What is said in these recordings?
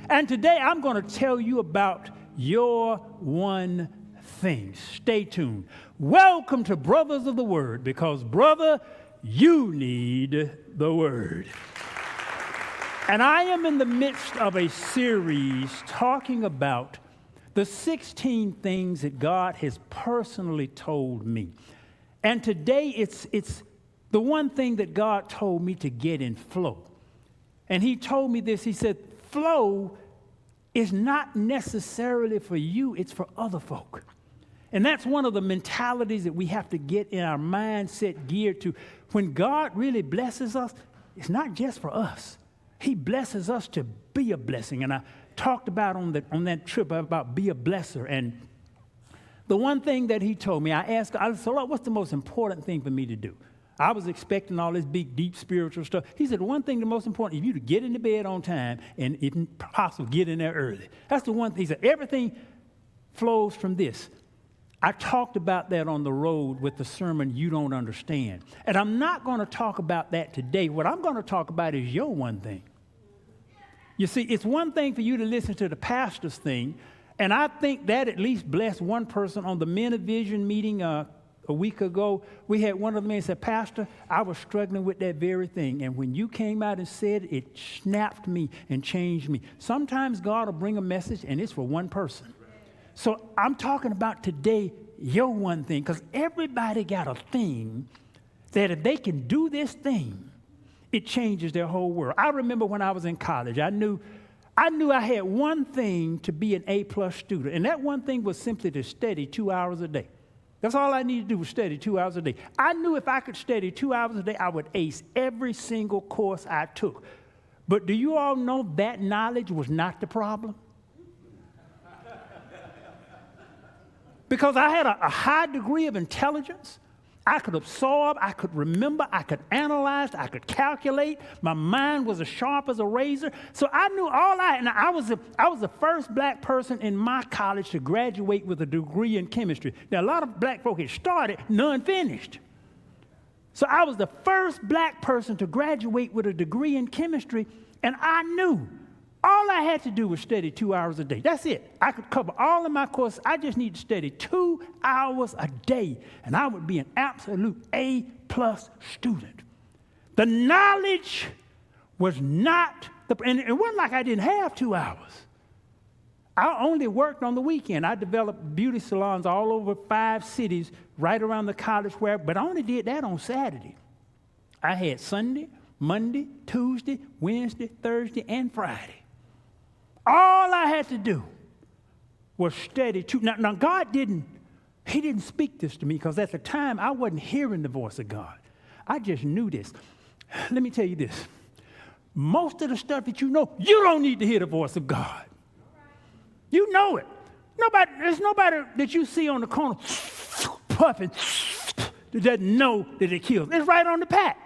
And today I'm going to tell you about your one thing. Stay tuned. Welcome to Brothers of the Word, because, brother, you need the Word. And I am in the midst of a series talking about the 16 things that God has personally told me. And today it's the one thing that God told me to get in flow. And he told me this. He said, flow is not necessarily for you, it's for other folk. And that's one of the mentalities that we have to get in our mindset geared to. When God really blesses us, it's not just for us. He blesses us to be a blessing. And I talked about on that trip about be a blesser. And the one thing that he told me, I said, Lord, what's the most important thing for me to do? I was expecting all this big, deep spiritual stuff. He said, the one thing, the most important, is you to get into bed on time and, if possible, get in there early. That's the one thing. He said, everything flows from this. I talked about that on the road with the sermon, You Don't Understand. And I'm not going to talk about that today. What I'm going to talk about is your one thing. You see, it's one thing for you to listen to the pastor's thing, and I think that at least blessed one person on the Men of Vision meeting a week ago. We had one of the men say, Pastor, I was struggling with that very thing, and when you came out and said it, it snapped me and changed me. Sometimes God will bring a message, and it's for one person. So I'm talking about today your one thing, because everybody got a thing that if they can do this thing, it changes their whole world. I remember when I was in college, I knew I had one thing to be an A-plus student, and that one thing was simply to study 2 hours a day. That's all I needed to do was study 2 hours a day. I knew if I could study 2 hours a day, I would ace every single course I took. But do you all know that knowledge was not the problem? Because I had a high degree of intelligence. I could absorb, I could remember, I could analyze, I could calculate. My mind was as sharp as a razor. So I knew and I was the first black person in my college to graduate with a degree in chemistry. Now, a lot of black folk had started, none finished. So I was the first black person to graduate with a degree in chemistry, and I knew all I had to do was study 2 hours a day. That's it. I could cover all of my courses. I just need to study 2 hours a day, and I would be an absolute A-plus student. The knowledge was not, and it wasn't like I didn't have 2 hours. I only worked on the weekend. I developed beauty salons all over 5 cities right around the college but I only did that on Saturday. I had Sunday, Monday, Tuesday, Wednesday, Thursday, and Friday. All I had to do was study. Now God didn't speak this to me, because at the time I wasn't hearing the voice of God. I just knew this. Let me tell you this. Most of the stuff that you don't need to hear the voice of God. You know it. There's nobody that you see on the corner puffing that doesn't know that it kills. It's right on the pack.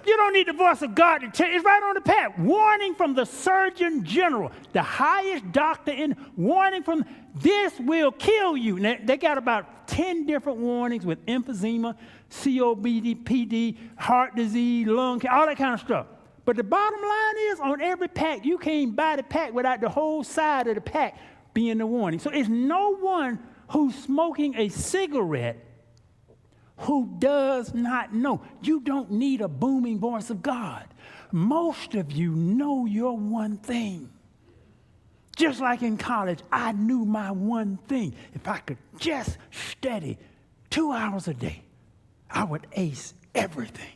You don't need the voice of God to tell you. It's right on the pack. Warning from the Surgeon General, the highest doctor warning from, this will kill you. Now, they got about 10 different warnings with emphysema, COPD, heart disease, lung cancer, all that kind of stuff. But the bottom line is, on every pack, you can't buy the pack without the whole side of the pack being the warning. So it's no one who's smoking a cigarette who does not know. You don't need a booming voice of God. Most of you know your one thing. Just like in college, I knew my one thing. If I could just study 2 hours a day, I would ace everything.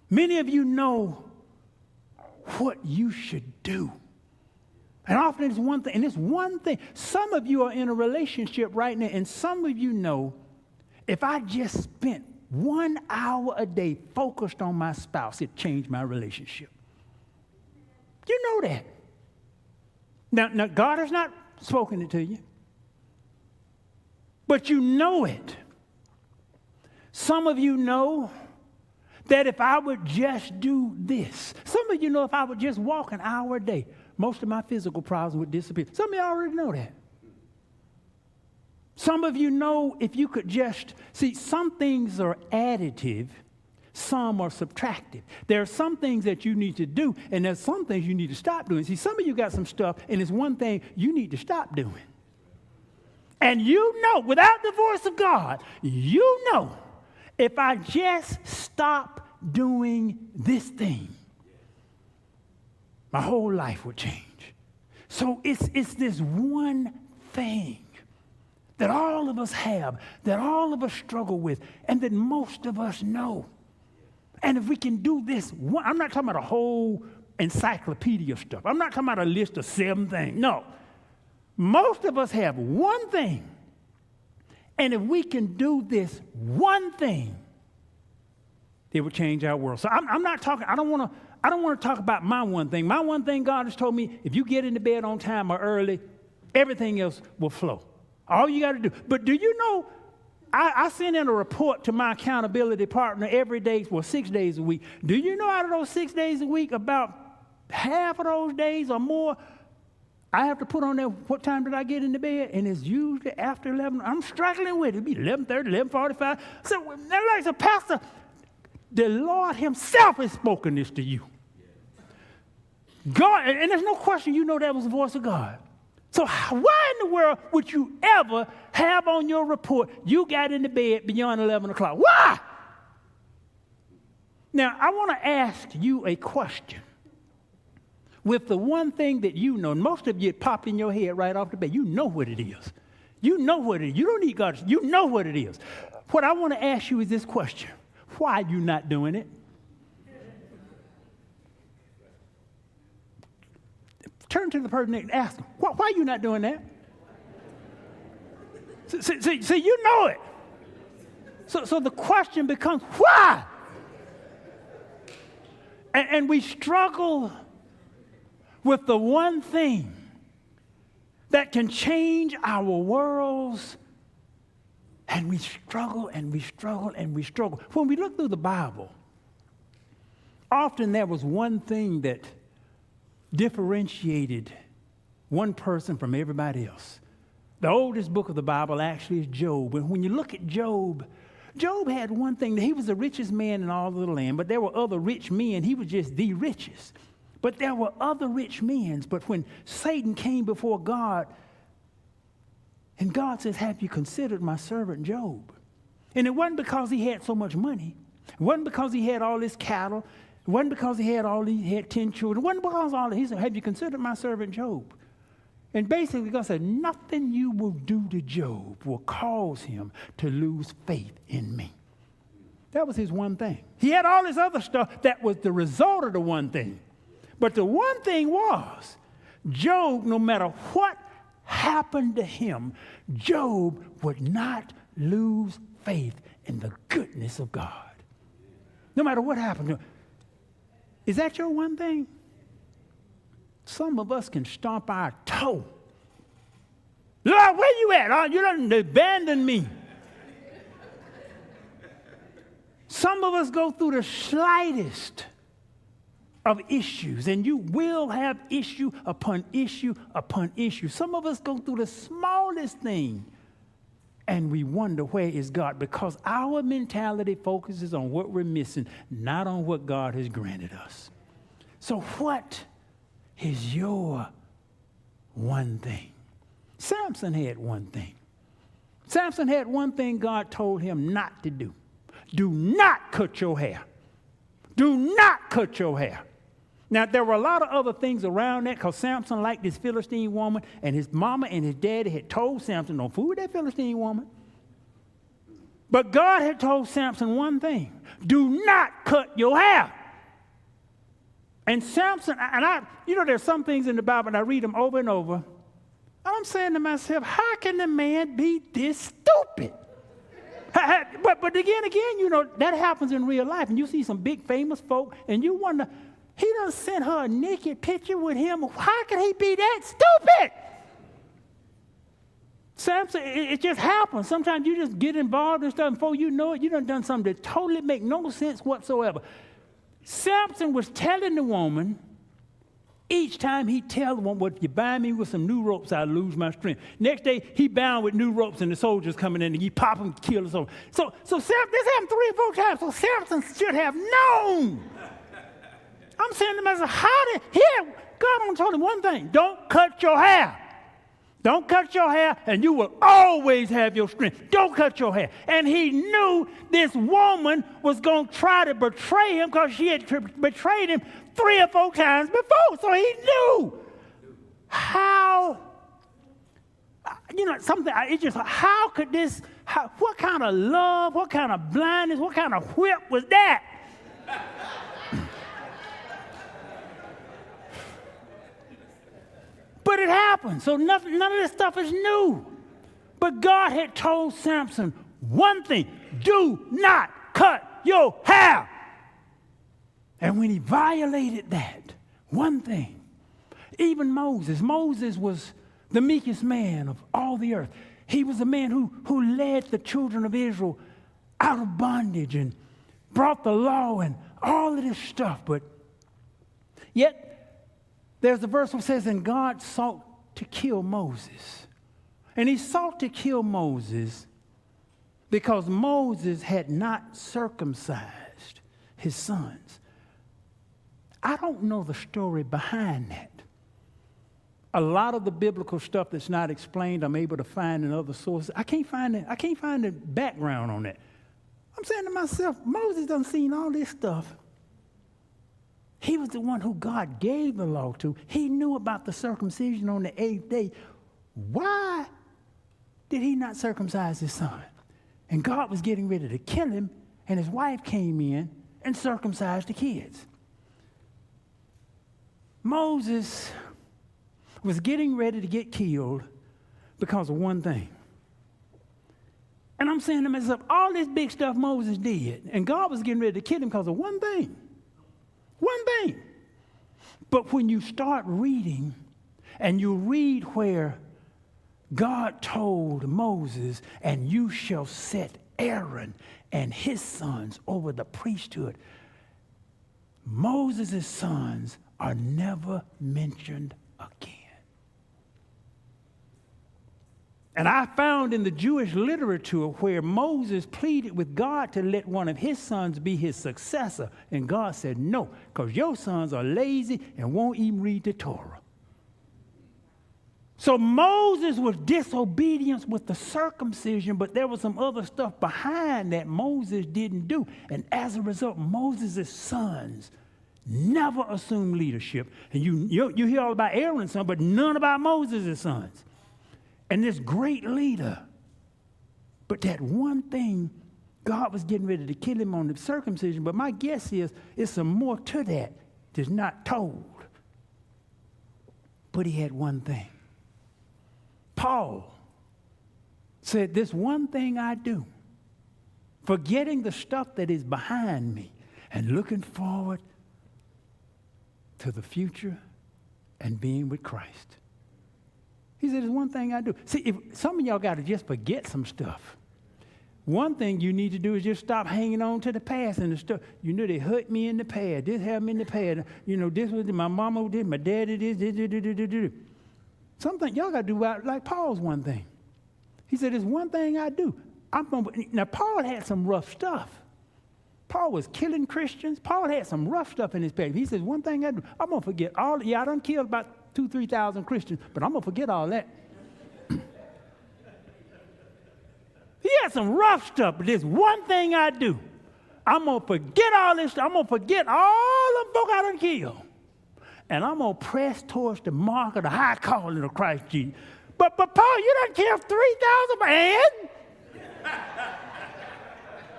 Many of you know what you should do. And often it's one thing, and it's one thing. Some of you are in a relationship right now, and some of you know, if I just spent 1 hour a day focused on my spouse, it changed my relationship. You know that. Now, God has not spoken it to you, but you know it. Some of you know that if I would just do this, some of you know if I would just walk an hour a day, most of my physical problems would disappear. Some of you already know that. Some of you know if you could just, see, some things are additive, Some are subtractive. There are some things that you need to do, and there's some things you need to stop doing. See, some of you got some stuff, and it's one thing you need to stop doing. And you know, without the voice of God, you know, if I just stop doing this thing, my whole life would change. So it's this one thing that all of us have, that all of us struggle with, and that most of us know. And if we can do this, I'm not talking about a whole encyclopedia of stuff. I'm not talking about a list of 7 things. No. Most of us have one thing. And if we can do this one thing, it will change our world. So I'm not talking, I don't want to talk about my one thing. My one thing, God has told me, if you get into bed on time or early, everything else will flow. All you got to do. But do you know, I send in a report to my accountability partner every day, 6 days a week. Do you know out of those 6 days a week, about half of those days or more, I have to put on there, what time did I get into bed? And it's usually after 11. I'm struggling with it. It'll be 11:30, 11:45. So, like a pastor, the Lord himself has spoken this to you. God, and there's no question you know that was the voice of God. So why in the world would you ever have on your report you got into bed beyond 11 o'clock? Why? Now, I want to ask you a question. With the one thing that you know, and most of you it popped in your head right off the bat, you know what it is. You know what it is. You don't need God. You know what it is. What I want to ask you is this question. Why are you not doing it? Turn to the person and ask them, why are you not doing that? See, you know it. So the question becomes, why? And we struggle with the one thing that can change our worlds, and we struggle and we struggle and we struggle. When we look through the Bible, often there was one thing that differentiated one person from everybody else. The oldest book of the Bible actually is Job. And when you look at Job, Job had one thing. He was the richest man in all of the land, but there were other rich men. He was just the richest. But there were other rich men. But when Satan came before God, and God says, have you considered my servant Job? And it wasn't because he had so much money. It wasn't because he had all this cattle. It wasn't because he had 10 children. It wasn't because all that. He said, have you considered my servant Job? And basically God said, nothing you will do to Job will cause him to lose faith in me. That was his one thing. He had all this other stuff that was the result of the one thing. But the one thing was, Job, no matter what happened to him, Job would not lose faith in the goodness of God. No matter what happened to him. Is that your one thing? Some of us can stomp our toe. Lord, where you at? Oh, you done abandoned me. Some of us go through the slightest of issues, and you will have issue upon issue upon issue. Some of us go through the smallest thing, and we wonder, where is God? Because our mentality focuses on what we're missing, not on what God has granted us. So what is your one thing? Samson had one thing. Samson had one thing God told him not to do. Do not cut your hair. Do not cut your hair. Now, there were a lot of other things around that, because Samson liked this Philistine woman, and his mama and his daddy had told Samson, don't fool with that Philistine woman. But God had told Samson one thing. Do not cut your hair. And Samson, there's some things in the Bible, and I read them over and over. And I'm saying to myself, how can the man be this stupid? But again, that happens in real life. And you see some big famous folk, and you wonder, he done sent her a naked picture with him. How can he be that stupid? Samson, it just happens. Sometimes you just get involved in stuff, and before you know it, you done something that totally make no sense whatsoever. Samson was telling the woman, Each time he tells them, well, if you bind me with some new ropes, I'll lose my strength. Next day, he bound with new ropes, and the soldiers coming in, and he pop them, kill the soldier. So this happened 3 or 4 times, so Samson should have known. I'm saying to myself, God only told him one thing: don't cut your hair. Don't cut your hair, and you will always have your strength. Don't cut your hair. And he knew this woman was going to try to betray him because she had betrayed him 3 or 4 times before. So he knew how, how could this, what kind of love, what kind of blindness, what kind of whip was that? But it happened, so none of this stuff is new. But God had told Samson one thing: do not cut your hair. And when he violated that one thing, even Moses was the meekest man of all the earth. He was the man who led the children of Israel out of bondage and brought the law and all of this stuff. But yet, there's a verse that says, and God sought to kill Moses. And he sought to kill Moses because Moses had not circumcised his sons. I don't know the story behind that. A lot of the biblical stuff that's not explained, I'm able to find in other sources. I can't find the background on that. I'm saying to myself, Moses done seen all this stuff. He was the one who God gave the law to. He knew about the circumcision on the 8th day. Why did he not circumcise his son? And God was getting ready to kill him, and his wife came in and circumcised the kids. Moses was getting ready to get killed because of one thing. And I'm saying to myself, all this big stuff Moses did, and God was getting ready to kill him because of one thing. One thing. But when you start reading, and you read where God told Moses, and you shall set Aaron and his sons over the priesthood, Moses' sons are never mentioned again. And I found in the Jewish literature where Moses pleaded with God to let one of his sons be his successor. And God said, no, because your sons are lazy and won't even read the Torah. So Moses was disobedient with the circumcision, but there was some other stuff behind that Moses didn't do. And as a result, Moses' sons never assumed leadership. And you hear all about Aaron's son, but none about Moses' sons. And this great leader. But that one thing, God was getting ready to kill him on the circumcision. But my guess is there's some more to that that's not told. But he had one thing. Paul said, this one thing I do, forgetting the stuff that is behind me and looking forward to the future and being with Christ. He said, there's one thing I do. See, if some of y'all got to just forget some stuff. One thing you need to do is just stop hanging on to the past and the stuff. You know, they hurt me in the past. This happened in the past. You know, this was my mama did, my daddy did. Something y'all got to do like Paul's one thing. He said, there's one thing I do. Now, Paul had some rough stuff. Paul was killing Christians. Paul had some rough stuff in his past. He says, one thing I do, I'm going to forget all. I done killed about 2,000-3,000 Christians, but I'm going to forget all that. He had some rough stuff, but there's one thing I do. I'm going to forget all this stuff. I'm going to forget all the folk I done killed. And I'm going to press towards the mark of the high calling of Christ Jesus. But Paul, you done killed 3,000 man.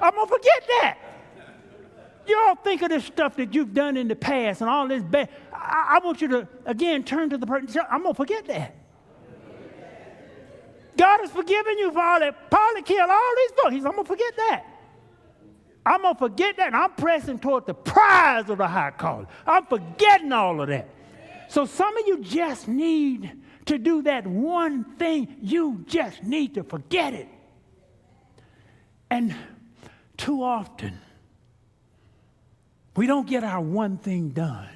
I'm going to forget that. You all think of this stuff that you've done in the past and all this bad. I want you to, again, turn to the person. I'm going to forget that. God has forgiven you for all that. Paul had killed all these folks. He said, I'm going to forget that. I'm going to forget that, and I'm pressing toward the prize of the high calling. I'm forgetting all of that. So some of you just need to do that one thing. You just need to forget it. And too often, we don't get our one thing done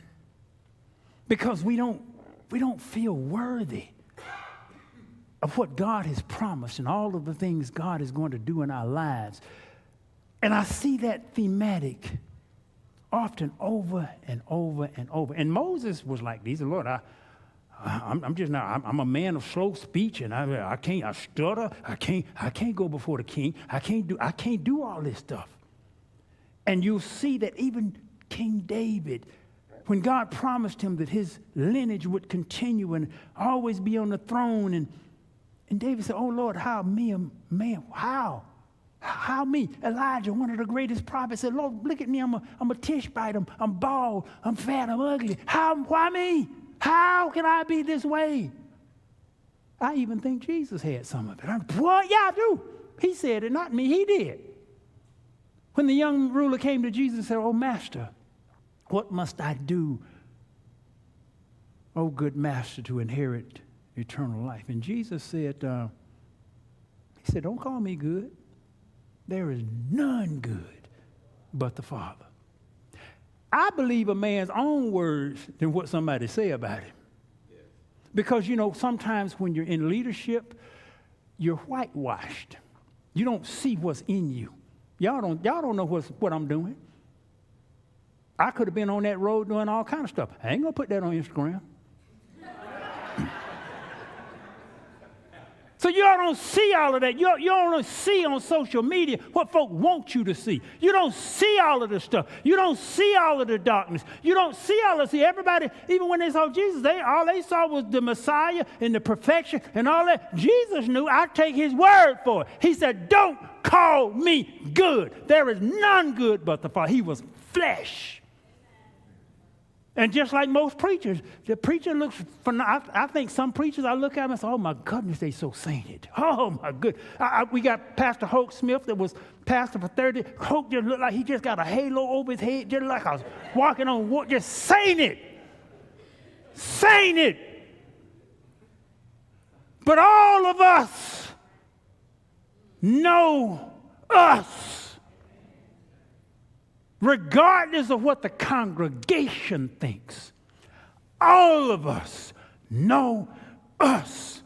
because we don't feel worthy of what God has promised and all of the things God is going to do in our lives. And I see that thematic often over and over and over. And Moses was like, "These Lord, I'm just not. I'm a man of slow speech, and I can't. I stutter. I can't go before the king. I can't do all this stuff." And you'll see that even King David, when God promised him that his lineage would continue and always be on the throne, and David said, "Oh Lord, how me, a man? How me?" Elijah, one of the greatest prophets, said, "Lord, look at me. I'm a Tishbite. I'm bald. I'm fat. I'm ugly. Why me? How can I be this way?" I even think Jesus had some of it. What? Yeah, I do. He said it, not me. He did. When the young ruler came to Jesus and said, "Oh, Master, what must I do, oh good Master, to inherit eternal life?" And Jesus said, "Don't call me good. There is none good but the Father." I believe a man's own words than what somebody say about him. Yes. Because, sometimes when you're in leadership, you're whitewashed. You don't see what's in you. Y'all don't know what I'm doing. I could have been on that road doing all kind of stuff. I ain't going to put that on Instagram. So y'all don't see all of that. You don't see on social media what folk want you to see. You don't see all of the stuff. You don't see all of the darkness. You don't see all of it. See, everybody, even when they saw Jesus, all they saw was the Messiah and the perfection and all that. Jesus knew, I take his word for it. He said, "Don't call me good. There is none good but the Father." He was flesh. And just like most preachers, the preacher looks, I think some preachers, I look at them and say, "Oh my goodness, they so sainted. Oh my goodness." We got Pastor Hoke Smith that was pastor for 30. Hoke just looked like he just got a halo over his head, just like I was walking on water, just sainted. Sainted. But all of us know us. Regardless of what the congregation thinks, all of us know us.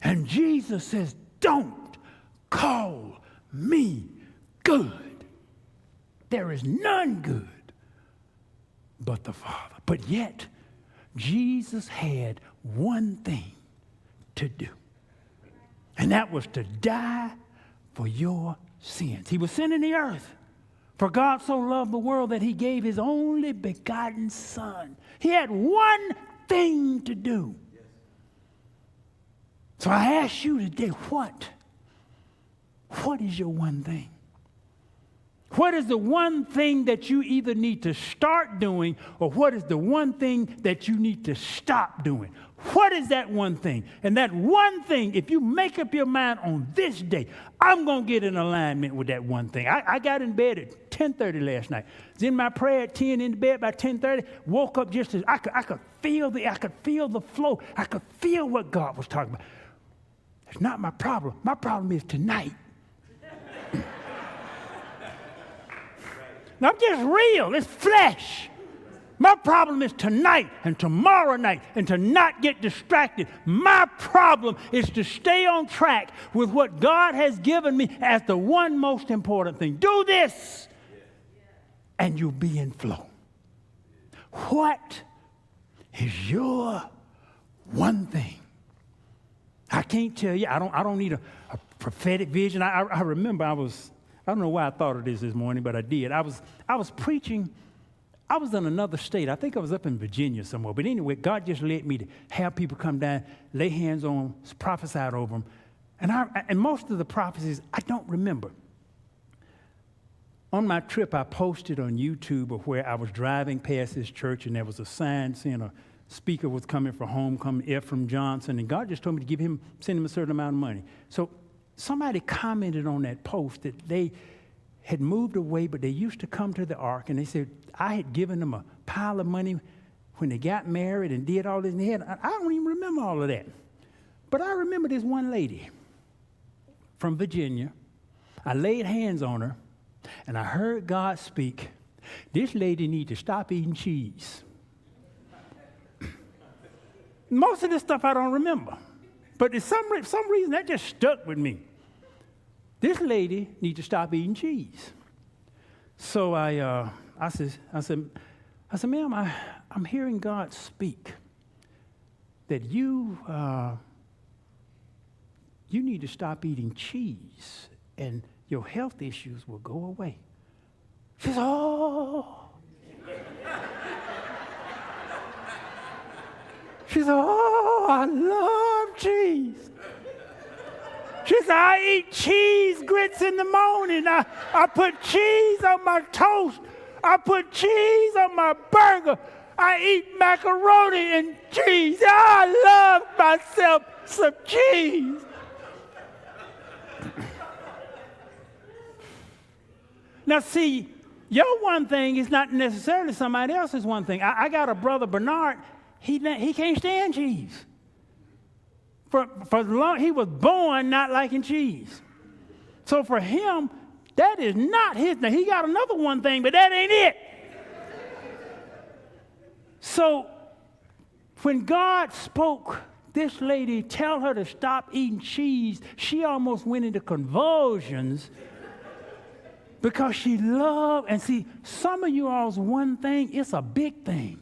And Jesus says, "Don't call me good. There is none good but the Father." But yet, Jesus had one thing to do, and that was to die for your sins. He was sent in the earth. For God so loved the world that he gave his only begotten Son. He had one thing to do. So I ask you today, what is your one thing? What is the one thing that you either need to start doing, or what is the one thing that you need to stop doing? What is that one thing? And that one thing, if you make up your mind on this day, I'm going to get in alignment with that one thing. I got in bed at 10:30 last night. Was in my prayer at 10, in bed by 10:30. Woke up just as I could feel the flow. I could feel what God was talking about. It's not my problem. My problem is tonight. Now, I'm just real. It's flesh. My problem is tonight and tomorrow night, and to not get distracted. My problem is to stay on track with what God has given me as the one most important thing. Do this, and you'll be in flow. What is your one thing? I can't tell you. I don't need a prophetic vision. I remember I don't know why I thought of this morning, but I did. I was preaching. I was in another state. I think I was up in Virginia somewhere. But anyway, God just led me to have people come down, lay hands on them, prophesy over them. And most of the prophecies, I don't remember. On my trip, I posted on YouTube of where I was driving past this church, and there was a sign saying a speaker was coming for homecoming, Ephraim Johnson, and God just told me to send him a certain amount of money. So somebody commented on that post that they had moved away, but they used to come to the ark, and they said, I had given them a pile of money when they got married and did all this. And I don't even remember all of that. But I remember this one lady from Virginia. I laid hands on her, and I heard God speak. This lady needs to stop eating cheese. most of this stuff I don't remember. But for some reason, that just stuck with me. This lady needs to stop eating cheese. So I said, ma'am, I'm hearing God speak that you need to stop eating cheese and your health issues will go away. She says, oh. She said, oh, I love cheese. She said, I eat cheese grits in the morning. I put cheese on my toast. I put cheese on my burger. I eat macaroni and cheese. I love myself some cheese. Now, see, your one thing is not necessarily somebody else's one thing. I got a brother, Bernard. He can't stand cheese. For long, he was born not liking cheese. So for him, that is not his thing. He got another one thing, but that ain't it. So when God spoke, this lady, tell her to stop eating cheese, she almost went into convulsions because she loved, and see, some of you all's one thing, it's a big thing.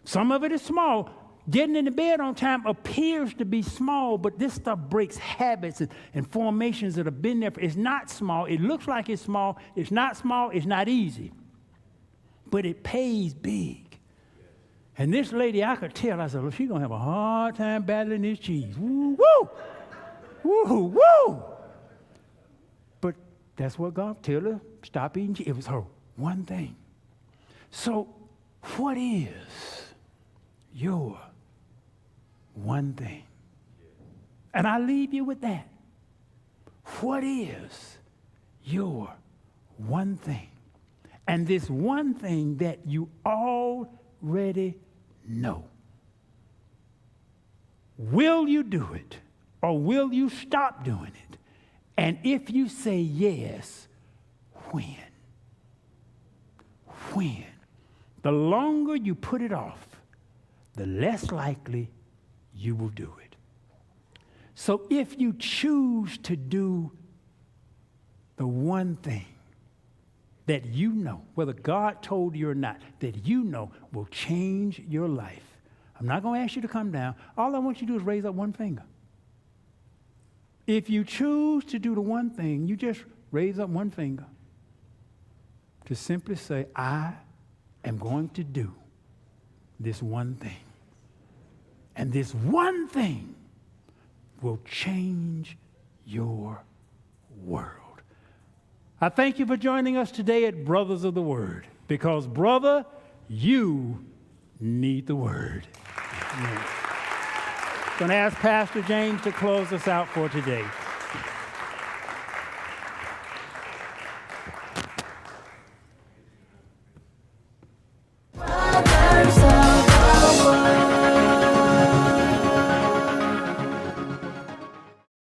Some of it is small. Getting into bed on time appears to be small, but this stuff breaks habits and formations that have been there. It's not small. It looks like it's small. It's not small. It's not easy. But it pays big. And this lady, I could tell, I said, well, she's going to have a hard time battling this cheese. Woo, woo, woo, woo. But that's what God told her, stop eating cheese. It was her one thing. So what is your one thing? And I leave you with that. What is your one thing? And this one thing that you already know. Will you do it or will you stop doing it? And if you say yes, when? When? The longer you put it off, the less likely you will do it. So if you choose to do the one thing that you know, whether God told you or not, that you know will change your life, I'm not going to ask you to come down. All I want you to do is raise up one finger. If you choose to do the one thing, you just raise up one finger to simply say, I am going to do this one thing. And this one thing will change your world. I thank you for joining us today at Brothers of the Word, because, brother, you need the Word. I'm going to ask Pastor James to close us out for today.